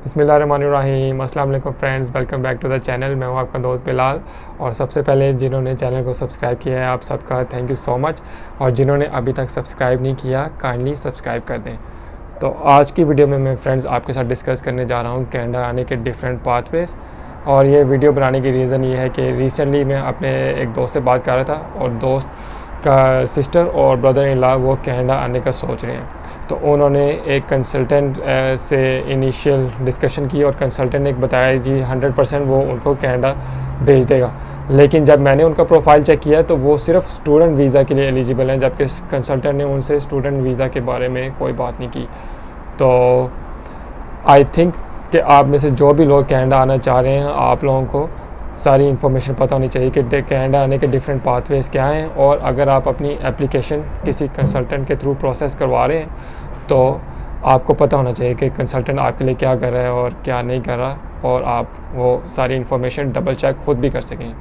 बिस्मिल्लाहिर्रहमानिर्रहीम। अस्सलाम वालेकुम friends, welcome back to the channel. मैं हूं आपका दोस्त बिलाल। और सबसे पहले जिन्होंने चैनल को सब्सक्राइब किया है आप सबका थैंक यू सो मच, और जिन्होंने अभी तक सब्सक्राइब नहीं किया काइंडली सब्सक्राइब कर दें। तो आज की वीडियो में मैं फ्रेंड्स आपके साथ डिस्कस करने जा रहा हूं कनाडा आने के डिफरेंट पाथवेज़। और ये वीडियो बनाने की रीज़न ये है कि रिसेंटली मैं अपने एक दोस्त से बात कर रहा था, और दोस्त का सिस्टर और ब्रदर इन लॉ वो कनाडा आने का सोच रहे हैं। तो उन्होंने एक कंसल्टेंट से इनिशियल डिस्कशन की, और कंसल्टेंट ने बताया जी 100% वो उनको कनाडा भेज देगा। लेकिन जब मैंने उनका प्रोफाइल चेक किया तो वो सिर्फ स्टूडेंट वीज़ा के लिए एलिजिबल हैं, जबकि कंसल्टेंट ने उनसे स्टूडेंट वीज़ा के बारे में कोई बात नहीं की। तो आई थिंक कि आप में से जो भी लोग कनाडा आना चाह रहे हैं, आप लोगों को सारी इन्फॉर्मेशन पता होनी चाहिए कि कनाडा आने के डिफरेंट पाथवेज़ क्या हैं। और अगर आप अपनी एप्लीकेशन किसी कंसल्टेंट के थ्रू प्रोसेस करवा रहे हैं तो आपको पता होना चाहिए कि कंसल्टेंट आपके लिए क्या कर रहा है और क्या नहीं कर रहा, और आप वो सारी इन्फॉर्मेशन डबल चेक खुद भी कर सकें।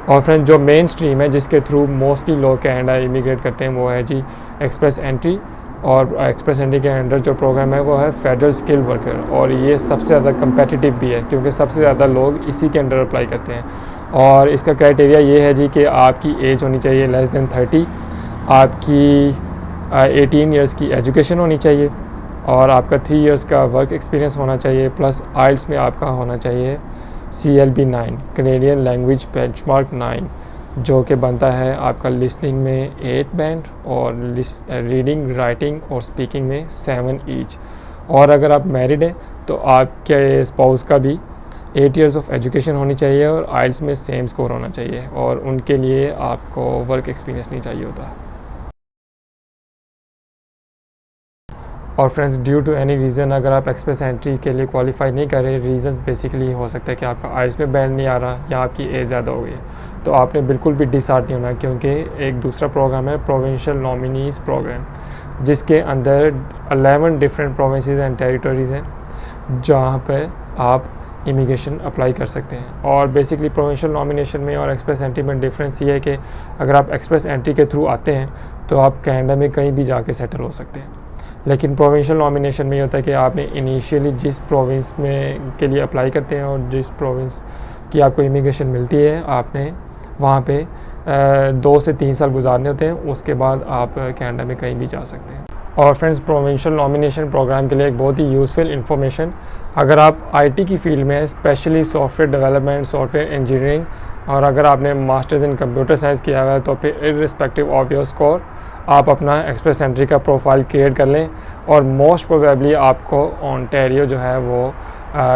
और फ्रेंड्स, जो मेन स्ट्रीम है जिसके थ्रू मोस्टली लोग कनाडा इमिग्रेट करते हैं वो है जी एक्सप्रेस एंट्री। और एक्सप्रेस एंट्री के अंडर जो प्रोग्राम है वो है फेडरल स्किल वर्कर, और ये सबसे ज़्यादा कम्पेटिटिव भी है क्योंकि सबसे ज़्यादा लोग इसी के अंडर अप्लाई करते हैं। और इसका क्राइटेरिया ये है जी कि आपकी एज होनी चाहिए लेस दैन 30, आपकी 18 ईयर्स की एजुकेशन होनी चाहिए, और आपका 3 इयर्स का वर्क एक्सपीरियंस होना चाहिए, प्लस आइल्स में आपका होना चाहिए CLB 9 कैनेडियन लैंग्वेज बेंचमार्क 9, जो कि बनता है आपका लिसनिंग में 8 बैंड और रीडिंग राइटिंग और स्पीकिंग में 7 ईच। और अगर आप मैरिड हैं तो आपके स्पाउस का भी 8 इयर्स ऑफ एजुकेशन होनी चाहिए, और आइल्स में सेम स्कोर होना चाहिए, और उनके लिए आपको वर्क एक्सपीरियंस नहीं चाहिए होता। और friends, due to any reason अगर आप एक्सप्रेस एंट्री के लिए क्वालिफाई नहीं कर रहे, रीज़न्स बेसिकली हो सकता है कि आपका आइल्स में बैंड नहीं आ रहा या आपकी एज ज़्यादा हो गई है, तो आपने बिल्कुल भी डिसहार्ट नहीं होना, क्योंकि एक दूसरा प्रोग्राम है प्रोविंशियल नॉमिनीज़ प्रोग्राम, जिसके अंदर 11 डिफरेंट प्रोविंसेस एंड टेरिटरीज़ हैं जहाँ पे आप इमिग्रेशन अप्लाई कर सकते हैं। और बेसिकली प्रोविंशियल नॉमिनेशन में और एक्सप्रेस एंट्री में डिफरेंस ये है कि अगर आप एक्सप्रेस एंट्री के थ्रू आते हैं तो आप कनाडा में कहीं भी जाके सेटल हो सकते हैं, लेकिन प्रोविंशियल नॉमिनेशन में ये होता है कि आपने इनिशियली जिस प्रोविंस में के लिए अप्लाई करते हैं और जिस प्रोविंस की आपको इमिग्रेशन मिलती है, आपने वहाँ पे 2 से 3 साल गुजारने होते हैं, उसके बाद आप कनाडा में कहीं भी जा सकते हैं। और फ्रेंड्स, प्रोविंशियल नॉमिनेशन प्रोग्राम के लिए एक बहुत ही यूज़फुल इन्फॉर्मेशन, अगर आप IT की फील्ड में specially software development, software engineering, और अगर आपने मास्टर्स इन कंप्यूटर साइंस किया हुआ है तो फिर इर्रिस्पेक्टिव ऑफ योर स्कोर आप अपना एक्सप्रेस एंट्री का प्रोफाइल क्रिएट कर लें, और मोस्ट प्रोबेबली आपको ओंटारियो जो है वो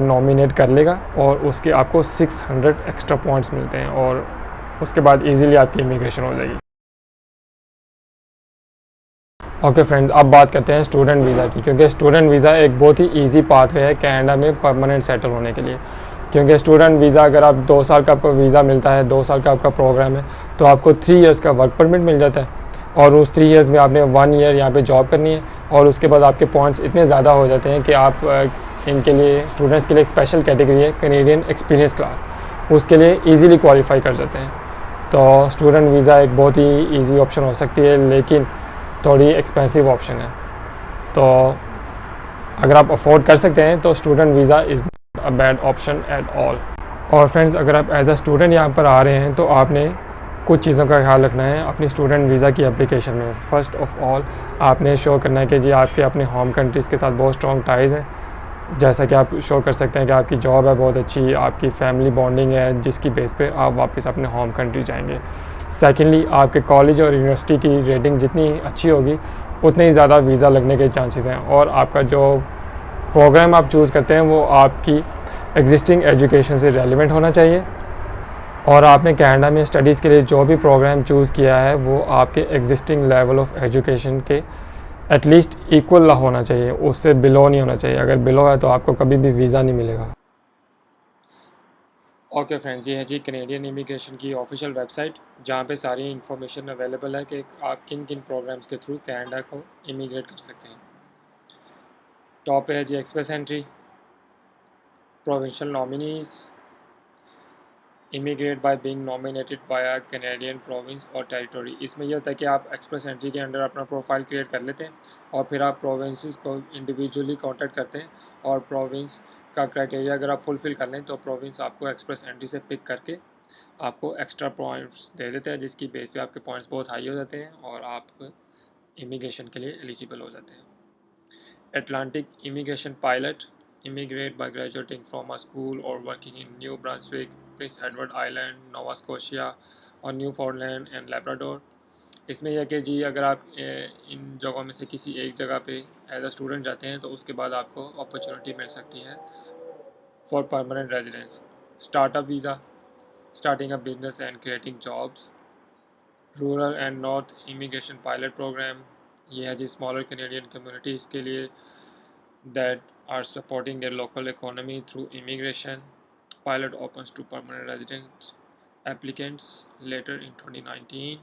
नॉमिनेट कर लेगा, और उसके आपको 600 एक्स्ट्रा पॉइंट्स मिलते हैं, और उसके बाद इजीली आपकी इमिग्रेशन हो जाएगी। ओके फ्रेंड्स, अब बात करते हैं स्टूडेंट वीज़ा की, क्योंकि स्टूडेंट वीज़ा एक बहुत ही इजी पाथवे है कनाडा में परमानेंट सेटल होने के लिए। क्योंकि स्टूडेंट वीज़ा अगर आप 2 साल का आपको वीज़ा मिलता है, 2 साल का आपका प्रोग्राम है, तो आपको 3 इयर्स का वर्क परमिट मिल जाता है, और उस 3 इयर्स में आपने 1 ईयर यहाँ पे जॉब करनी है, और उसके बाद आपके पॉइंट्स इतने ज़्यादा हो जाते हैं कि आप इनके लिए स्टूडेंट्स के लिए एक स्पेशल कैटेगरी है कैनेडियन एक्सपीरियंस क्लास, उसके लिए ईज़िली क्वालिफाई कर जाते हैं। तो स्टूडेंट वीज़ा एक बहुत ही ईजी ऑप्शन हो सकती है, लेकिन थोड़ी एक्सपेंसिव ऑप्शन है। तो अगर आप अफोर्ड कर सकते हैं तो student visa is not a bad option at all. और फ्रेंड्स, अगर आप एज अ स्टूडेंट यहाँ पर आ रहे हैं तो आपने कुछ चीज़ों का ख्याल रखना है अपनी स्टूडेंट वीज़ा की एप्लीकेशन में। फ़र्स्ट ऑफ़ ऑल आपने शो करना है कि जी आपके अपने होम कंट्रीज़ के साथ बहुत स्ट्रॉन्ग टाइज़ हैं, जैसा कि आप शो कर सकते हैं कि आपकी जॉब है बहुत अच्छी, आपकी फैमिली बॉन्डिंग है, जिसकी बेस पे आप वापस अपने होम कंट्री जाएंगे। सेकेंडली, आपके कॉलेज और यूनिवर्सिटी की रेटिंग जितनी अच्छी होगी उतने ही ज़्यादा वीज़ा लगने के चांसेस हैं, और आपका जो प्रोग्राम आप चूज़ करते हैं वो आपकी एग्जिस्टिंग एजुकेशन से रेलिवेंट होना चाहिए, और आपने कनाडा में स्टडीज़ के लिए जो भी प्रोग्राम चूज़ किया है वो आपके एग्जिस्टिंग लेवल ऑफ एजुकेशन के एटलीस्ट इक्वल होना चाहिए, उससे बिलो नहीं होना चाहिए। अगर बिलो है तो आपको कभी भी वीज़ा नहीं मिलेगा। ओके फ्रेंड्स, ये है जी कैनेडियन इमिग्रेशन की ऑफिशियल वेबसाइट, जहाँ पे सारी इन्फॉर्मेशन अवेलेबल है कि आप किन किन प्रोग्राम्स के थ्रू कनाडा को इमिग्रेट कर सकते हैं। टॉप पे है जी express entry, provincial nominees, immigrate by being nominated by a Canadian province और टेरिटरी। इसमें यह होता है कि आप एक्सप्रेस एंट्री के अंडर अपना प्रोफाइल क्रिएट कर लेते हैं और फिर आप प्रोविंसेस को इंडिविजुअली कांटेक्ट करते हैं और प्रोविंस का क्राइटेरिया अगर आप फुलफ़िल कर लें तो प्रोविंस आपको एक्सप्रेस एंट्री से पिक करके आपको एक्स्ट्रा पॉइंट्स दे देते हैं, जिसकी बेस पे आपके पॉइंट्स बहुत हाई हो जाते हैं और आप इमिग्रेशन के लिए एलिजिबल हो जाते हैं। Atlantic immigration pilot immigrate by graduating from a school or working in New Brunswick, Prince Edward Island, Nova Scotia और न्यूफाउंडलैंड एंड लैब्राडोर। इसमें यह कि जी अगर आप इन जगहों में से किसी एक जगह पे एज अ स्टूडेंट जाते हैं तो उसके बाद आपको अपॉर्चुनिटी मिल सकती है for permanent residence, startup visa, starting a business and creating jobs, rural and north immigration pilot program. ये है जी स्मॉलर कैनेडियन कम्युनिटीज़ के लिए that are supporting their local economy through immigration. Pilot opens to permanent residents applicants later in 2019.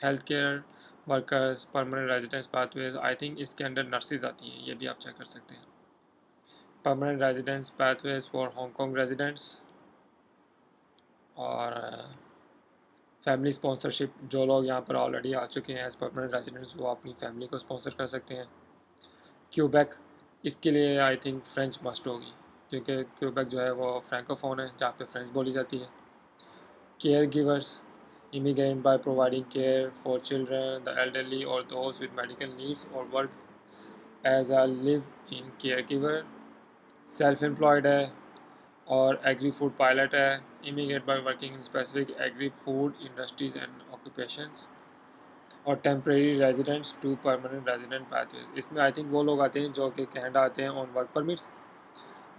Healthcare workers permanent residence pathways, I think इसके अंदर nurses आती हैं, ये भी आप चेक कर सकते हैं। permanent residence pathways for Hong Kong residents और फैमिली स्पॉन्सरशिप, जो लोग यहाँ पर ऑलरेडी आ चुके हैं एज परमानेंट रेजिडेंट्स वो अपनी फैमिली को स्पॉन्सर कर सकते हैं। क्यूबेक, इसके लिए आई थिंक फ्रेंच मस्ट होगी क्योंकि क्यूबेक जो है वो फ्रैंकोफोन है जहाँ पे फ्रेंच बोली जाती है। Care givers, immigrant by providing care for children, the elderly और दोज विद मेडिकल नीड्स और work as a live in care giver. Self employed है और एग्री फूड पायलट है, immigrate by working in specific agri food industries and occupations. और temporary residents to permanent resident pathways, इसमें I think वो लोग आते हैं जो कि कनाडा आते हैं ऑन वर्क परमिट्स,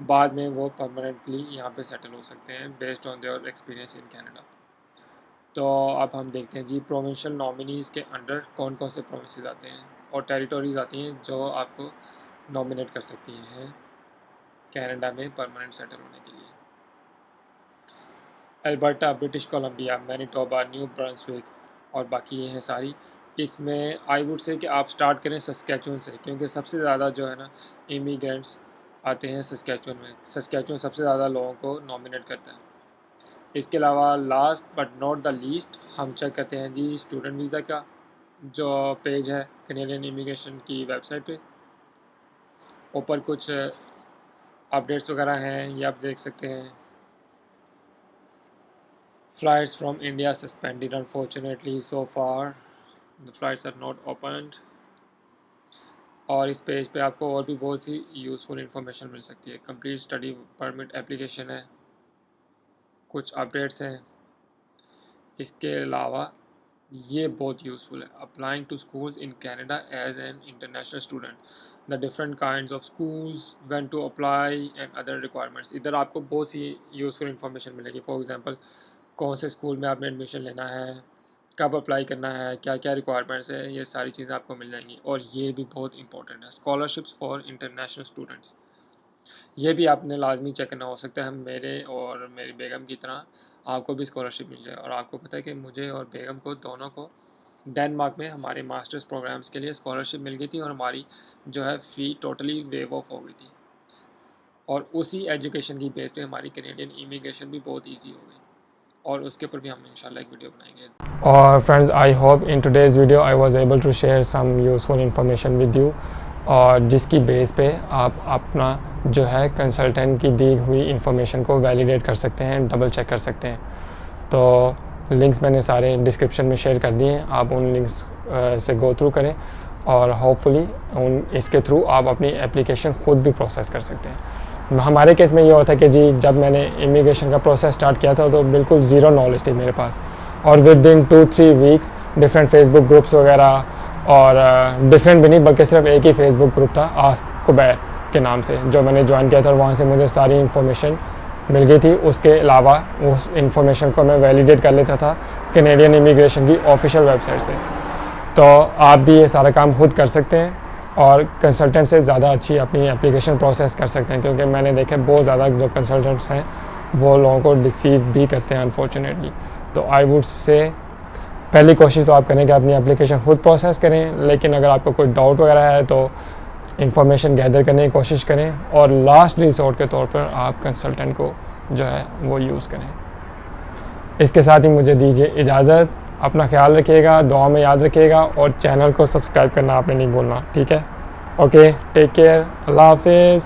बाद में वो परमानेंटली यहाँ पे सेटल हो सकते हैं based on their experience in Canada. तो अब हम देखते हैं जी प्रोविंशियल नॉमिनीज़ के अंडर कौन कौन से प्रोविंसेस आते हैं और टेरिटरीज़ आती हैं जो आपको नॉमिनेट कर सकती हैं कनाडा में परमानेंट सेटल होने के लिए। Alberta, British Columbia, Manitoba, new Brunswick और बाकी ये हैं सारी। इसमें आई वुड से कि आप स्टार्ट करें सस्कैचुअन से, क्योंकि सबसे ज़्यादा जो है ना इमिग्रेंट्स आते हैं सस्कैचुअन में। सस्कैचुअन सबसे ज़्यादा लोगों को नॉमिनेट करता है। इसके अलावा last but not the least हम चेक करते हैं जी स्टूडेंट वीज़ा का जो पेज है कैनेडियन इमिग्रेशन की वेबसाइट पे। ऊपर कुछ अपडेट्स वगैरह हैं ये आप देख सकते हैं। Flights from India suspended unfortunately so far. The flights are not opened. और इस पेज पे आपको और भी बहुत सी यूज़फुल इंफॉर्मेशन मिल सकती है। कंप्लीट स्टडी परमिट एप्लीकेशन है, कुछ अपडेट्स हैं। इसके अलावा ये बहुत यूज़फुल है, applying to schools in Canada as an international student, the different kinds of schools, when to apply and other requirements. इधर आपको बहुत सी यूज़फुल इंफॉर्मेशन मिलेगी। फॉर एग्जांपल कौन से स्कूल में आपने एडमिशन लेना है, कब अप्लाई करना है, क्या क्या रिक्वायरमेंट्स है, ये सारी चीज़ें आपको मिल जाएंगी। और ये भी बहुत इंपॉर्टेंट है, स्कॉलरशिप्स फॉर इंटरनेशनल स्टूडेंट्स, ये भी आपने लाजमी चेक करना हो सकता है। मेरे और मेरी बेगम की तरह आपको भी स्कॉलरशिप मिल जाए। और आपको पता है कि मुझे और बेगम को दोनों को डेनमार्क में हमारे मास्टर्स प्रोग्राम्स के लिए स्कॉलरशिप मिल गई थी और हमारी जो है फ़ी टोटली वेव ऑफ हो गई थी और उसी एजुकेशन की बेस पे हमारी कैनेडियन इमिग्रेशन भी बहुत ईजी हो गई और उसके ऊपर भी हम इंशाल्लाह एक वीडियो बनाएंगे। और friends I hope in today's video I was able to share some useful information with you और जिसकी बेस पे आप अपना जो है कंसल्टेंट की दी हुई इन्फॉर्मेशन को वैलिडेट कर सकते हैं, डबल चेक कर सकते हैं। तो लिंक्स मैंने सारे डिस्क्रिप्शन में शेयर कर दिए हैं, आप उन लिंक्स से गो थ्रू करें और होपफुली इसके थ्रू आप अपनी एप्लीकेशन ख़ुद भी प्रोसेस कर सकते हैं। हमारे केस में ये होता है कि जी जब मैंने इमिग्रेशन का प्रोसेस स्टार्ट किया था तो बिल्कुल ज़ीरो नॉलेज थी मेरे पास और with in 2-3 weeks different Facebook groups वगैरह और डिफरेंट भी नहीं बल्कि सिर्फ एक ही फेसबुक ग्रुप था आस्क कुबैर के नाम से जो मैंने ज्वाइन किया था और वहाँ से मुझे सारी इन्फॉर्मेशन मिल गई थी। उसके अलावा उस इन्फॉर्मेशन को मैं वैलिडेट कर लेता था कैनेडियन इमिग्रेशन की ऑफिशियल वेबसाइट से। तो आप भी ये सारा काम खुद कर सकते हैं और कंसल्टेंट से ज़्यादा अच्छी अपनी एप्लीकेशन प्रोसेस कर सकते हैं, क्योंकि मैंने देखे बहुत ज़्यादा जो कंसल्टेंट्स हैं वो लोगों को डिसीव भी करते हैं अनफॉर्चुनेटली। तो आई वुड से पहली कोशिश तो आप करें कि अपनी एप्लीकेशन खुद प्रोसेस करें, लेकिन अगर आपको कोई डाउट वगैरह है तो इंफॉर्मेशन गैदर करने की कोशिश करें और लास्ट रिसोर्ट के तौर पर आप कंसल्टेंट को जो है वो यूज़ करें। इसके साथ ही मुझे दीजिए इजाज़त। अपना ख्याल रखिएगा, दुआ में याद रखिएगा और चैनल को सब्सक्राइब करना आपने नहीं भूलना, ठीक है। ओके, टेक केयर, अल्लाह हाफिज़।